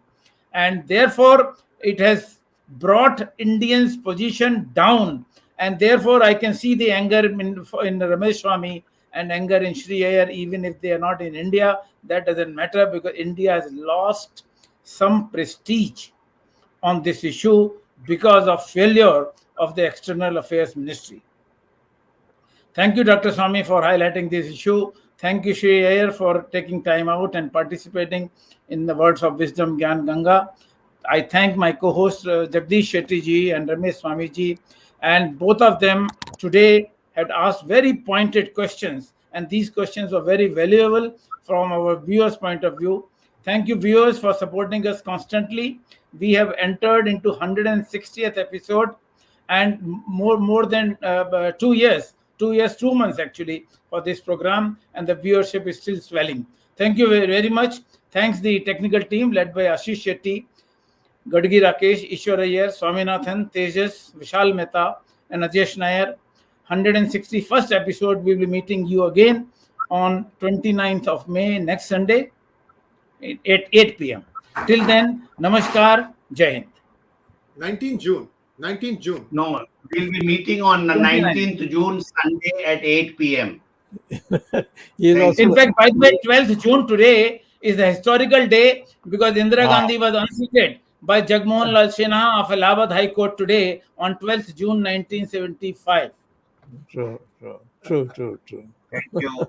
And therefore, it has brought Indians' position down. And therefore, I can see the anger in Ramesh Swamy and anger in Sree Iyer, even if they are not in India. That doesn't matter because India has lost some prestige on this issue because of failure of the External Affairs Ministry. Thank you, Dr. Swamy, for highlighting this issue. Thank you, Sree Iyer, for taking time out and participating in the Words of Wisdom, Gyan Ganga. I thank my co-host, 𝙤𝙬 𝙤𝙬 and Ramesh Swamy, and both of them today had asked very pointed questions, and these questions were very valuable from our viewers' point of view. Thank you, viewers, for supporting us constantly. We have entered into 160th episode, and more than 2 years. 2 years, 2 months actually for this program, and the viewership is still swelling. Thank you very, very much. Thanks the technical team led by Ashish Shetty, Gadgi Rakesh, Ishwar Iyer, Swaminathan, Tejas, Vishal Mehta, and Ajesh Nair. 161st episode. We will be meeting you again on 29th of May, next Sunday at 8 p.m. Till then, Namaskar, Jai Hind. 19th June. 19th June. No, we'll be meeting on 19th June, Sunday at 8 p.m. In fact, by the way, 12th June today is a historical day because Indira Gandhi was unseated by Jagmohan Lal Sinha of Allahabad High Court today on 12th June 1975. True. Thank you.